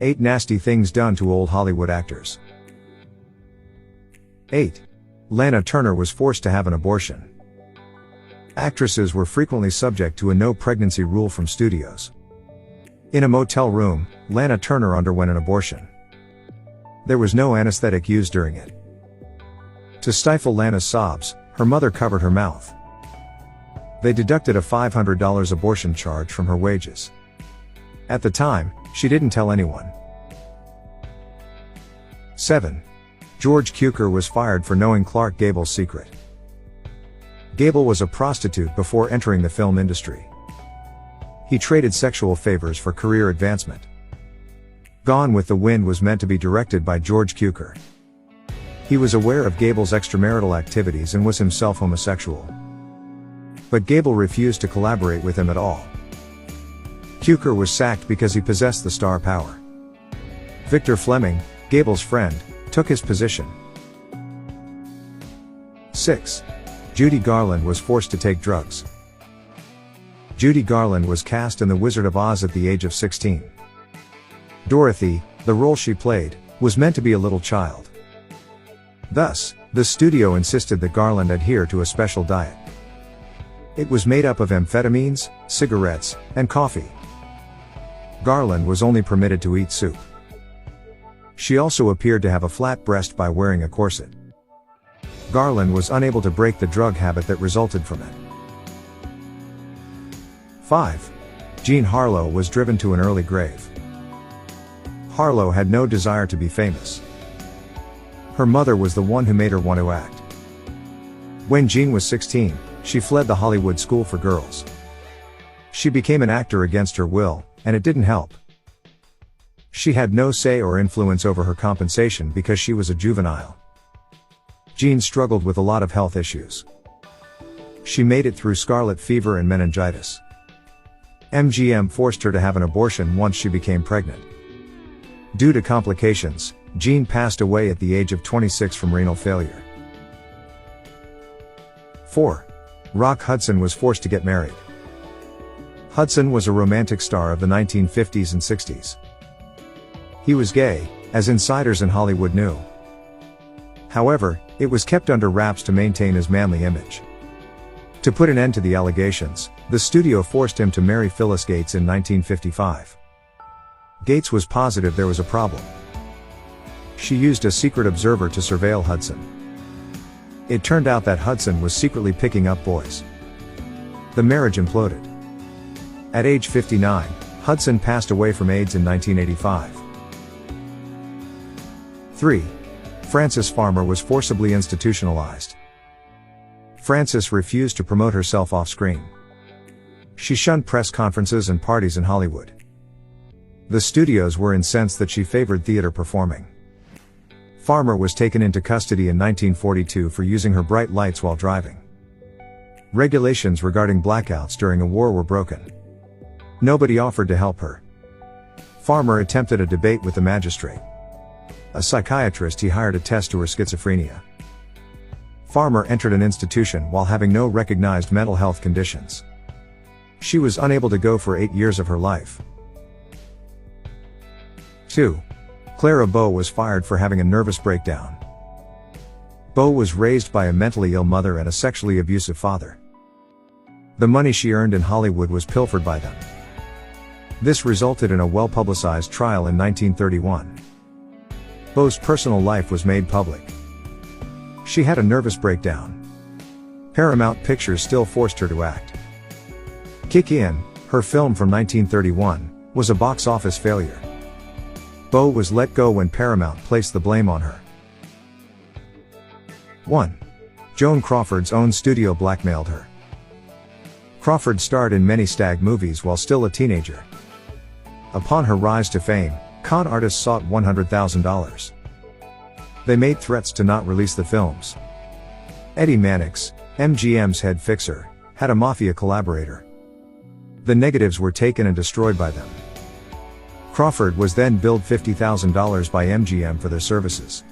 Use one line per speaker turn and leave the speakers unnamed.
8 nasty things done to old Hollywood actors. 8. Lana Turner was forced to have an abortion. Actresses were frequently subject to a no pregnancy rule from studios. In a motel room, Lana Turner underwent an abortion. There was no anesthetic used during it. To stifle Lana's sobs, her mother covered her mouth. They deducted a $500 abortion charge from her wages. At the time, she didn't tell anyone. 7. George Cuer was fired for knowing Clark Gable's secret. Gable was a prostitute before entering the film industry. He traded sexual favors for career advancement. Gone with the Wind was meant to be directed by George Cuer. He was aware of Gable's extramarital activities and was himself homosexual. But Gable refused to collaborate with him at all. Cuer was sacked because he possessed the star power. Victor Fleming, Gable's friend, took his position. 6. Judy Garland was forced to take drugs. Judy Garland was cast in The Wizard of Oz at the age of 16. Dorothy, the role she played, was meant to be a little child. Thus, the studio insisted that Garland adhere to a special diet. It was made up of amphetamines, cigarettes, and coffee. Garland was only permitted to eat soup. She also appeared to have a flat breast by wearing a corset. Garland was unable to break the drug habit that resulted from it. 5. Jean Harlow was driven to an early grave. Harlow had no desire to be famous. Her mother was the one who made her want to act. When Jean was 16, she fled the Hollywood School for Girls. She became an actor against her will, and it didn't help. She had no say or influence over her compensation because she was a juvenile. Jean struggled with a lot of health issues. She made it through scarlet fever and meningitis. MGM forced her to have an abortion once she became pregnant. Due to complications, Jean passed away at the age of 26 from renal failure. 4. Rock Hudson was forced to get married. Hudson was a romantic star of the 1950s and 60s. He was gay, as insiders in Hollywood knew. However, it was kept under wraps to maintain his manly image. To put an end to the allegations, the studio forced him to marry Phyllis Gates in 1955. Gates was positive there was a problem. She used a secret observer to surveil Hudson. It turned out that Hudson was secretly picking up boys. The marriage imploded. At age 59, Hudson passed away from AIDS in 1985. 3. Frances Farmer was forcibly institutionalized. Frances refused to promote herself off-screen. She shunned press conferences and parties in Hollywood. The studios were incensed that she favored theater performing. Farmer was taken into custody in 1942 for using her bright lights while driving. Regulations regarding blackouts during a war were broken. Nobody offered to help her. Farmer attempted a debate with the magistrate. A psychiatrist he hired attested to her schizophrenia. Farmer entered an institution while having no recognized mental health conditions. She was unable to go for 8 years of her life. 2. Clara Bo was fired for having a nervous breakdown. Bo was raised by a mentally ill mother and a sexually abusive father. The money she earned in Hollywood was pilfered by them. This resulted in a well-publicized trial in 1931. Bo's personal life was made public. She had a nervous breakdown. Paramount Pictures still forced her to act. Kick In, her film from 1931, was a box office failure. Bo was let go when Paramount placed the blame on her. 1. Joan Crawford's own studio blackmailed her. Crawford starred in many stag movies while still a teenager. Upon her rise to fame, con artists sought $100,000. They made threats to not release the films. Eddie Mannix, MGM's head fixer, had a mafia collaborator. The negatives were taken and destroyed by them. Crawford was then billed $50,000 by MGM for their services.